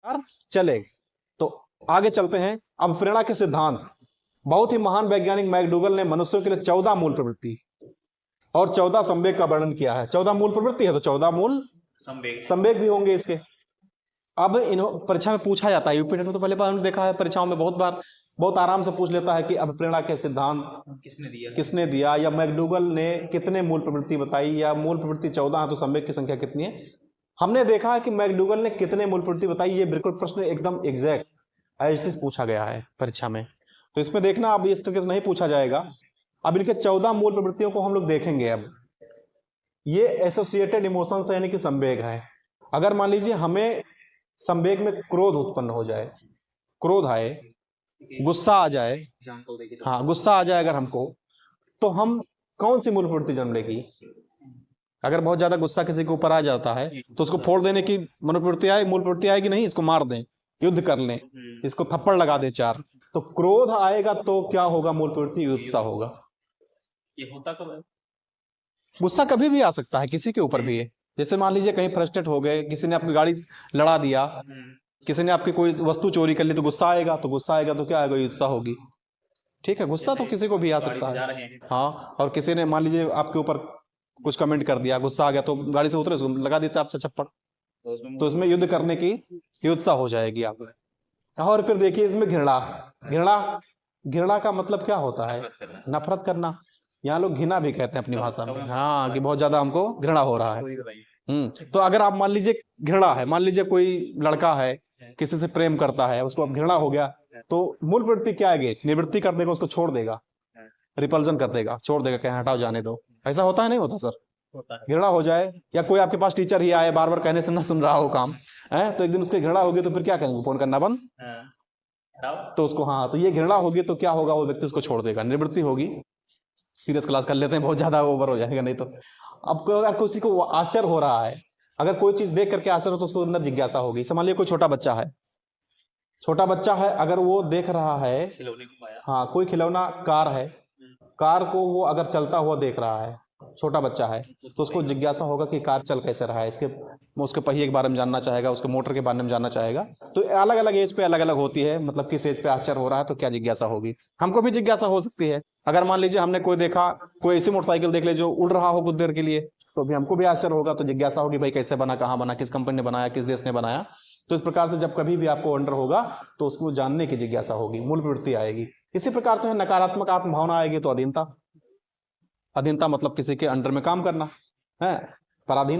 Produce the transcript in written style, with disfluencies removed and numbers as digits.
यार चले। तो आगे चलते हैं। अब प्रेरणा के सिद्धांत। बहुत ही महान वैज्ञानिक मैकडूगल ने मनुष्यों के लिए 14 मूल प्रवृत्ति और 14 संवेग का वर्णन किया है। 14 मूल प्रवृत्ति है तो 14 मूल संवेग भी होंगे इसके। अब इन परीक्षा में पूछा जाता है, यूपी टेट में तो पहले बार हमने देखा है, परीक्षाओं में बहुत बार बहुत आराम से पूछ लेता है कि अब प्रेरणा के सिद्धांत किसने दिया, या मैकडूगल ने कितने मूल प्रवृत्ति बताई, या मूल प्रवृत्ति 14 है तो संवेग की संख्या कितनी है। हमने देखा है कि मैकडूगल ने कितने मूल प्रवृत्ति बताई, ये बिल्कुल प्रश्न एकदम एग्जैक्ट एज इट इज पूछा गया है परीक्षा में। तो इसमें देखना अब इस तरीके से नहीं पूछा जाएगा। अब इनके 14 मूल प्रवृत्तियों को हम लोग देखेंगे। अब ये एसोसिएटेड इमोशंस है, यानी कि संवेग है। अगर मान लीजिए हमें संवेग में क्रोध उत्पन्न हो जाए, क्रोध आए, गुस्सा आ जाए, हाँ गुस्सा आ जाए अगर हमको, तो हम कौन सी मूल प्रवृत्ति जन्म लेगी। अगर बहुत ज्यादा गुस्सा किसी के ऊपर आ जाता है तो उसको फोड़ देने की मनोप्रवृत्ति आए, मूल प्रवृत्ति आएगी नहीं, इसको मार दें, युद्ध कर लें, इसको थप्पड़ लगा दें 4। तो क्रोध आएगा तो क्या होगा, मूल प्रवृत्ति उत्साह होगा। ये होता कब है? गुस्सा कभी भी आ सकता है, किसी के ऊपर भी है। जैसे मान लीजिए कहीं फ्रस्ट्रेट हो गए, किसी ने आपकी गाड़ी लड़ा दिया, किसी ने आपकी कोई वस्तु चोरी कर ली, तो गुस्सा आएगा, तो गुस्सा आएगा तो क्या आएगा, उत्साह होगी। ठीक है, गुस्सा तो किसी को भी आ सकता है। हाँ, और किसी ने मान लीजिए आपके ऊपर कुछ कमेंट कर दिया, गुस्सा आ गया तो गाड़ी से उतरे, लगा दिया चाप से चप्पड़, तो इसमें युद्ध करने की उत्साह हो जाएगी आप। और फिर देखिए इसमें घृणा। घृणा घृणा का मतलब क्या होता है, नफरत करना। यहाँ लोग घृणा भी कहते हैं अपनी भाषा में, हाँ, कि बहुत ज्यादा हमको घृणा हो रहा है। तो अगर आप मान लीजिए घृणा है, मान लीजिए कोई लड़का है किसी से प्रेम करता है, उसको अब घृणा हो गया, तो मूल प्रवृत्ति क्या आएगी, निवृत्ति कर देगा, उसको छोड़ देगा, रिपल्जन कर देगा, छोड़ देगा, कहीं हटाओ जाने दो। ऐसा होता है नहीं होता सर, घृणा हो जाए। या कोई आपके पास टीचर ही आए, बार बार कहने से ना सुन रहा हो काम है, तो एक दिन उसकी घृणा होगी, तो फिर क्या करेंगे, फोन करना बंद, तो उसको, हाँ, तो ये घृणा होगी तो क्या होगा, वो व्यक्ति उसको छोड़ देगा, निवृत्ति होगी। सीरियस क्लास कर लेते हैं, बहुत ज्यादा ओवर हो जाएगा नहीं तो। अब अगर किसी को आश्चर्य हो रहा है, अगर कोई चीज देख करके आश्चर्य हो तो उसको अंदर जिज्ञासा होगी। मान लीजिए कोई छोटा बच्चा है, छोटा बच्चा है, अगर वो देख रहा है, हाँ, कोई खिलौना कार है, कार को वो अगर चलता हुआ देख रहा है, छोटा बच्चा है, तो उसको जिज्ञासा होगा कि कार चल कैसे रहा है, उसके पहिए के बारे में जानना चाहेगा, उसके मोटर के बारे में जानना चाहेगा। तो अलग अलग एज पे अलग अलग होती है, मतलब किस एज पे आश्चर्य हो रहा है तो क्या जिज्ञासा होगी। हमको भी जिज्ञासा हो सकती है। अगर मान लीजिए हमने कोई देखा, कोई ऐसी मोटरसाइकिल देख ले जो उड़ रहा हो कुछ देर के लिए, तो भी हमको भी आश्चर्य होगा, तो जिज्ञासा होगी भाई कैसे बना, कहाँ बना, किस कंपनी ने बनाया, किस देश ने बनाया। तो इस प्रकार से जब कभी भी आपको अंडर होगा तो उसको जानने की जिज्ञासा होगी, मूल प्रवृत्ति आएगी। इसी प्रकार से नकारात्मक आत्म भावना आएगी तो अधीनता। अधीनता मतलब किसी के अंडर में काम करना है, पराधीन हो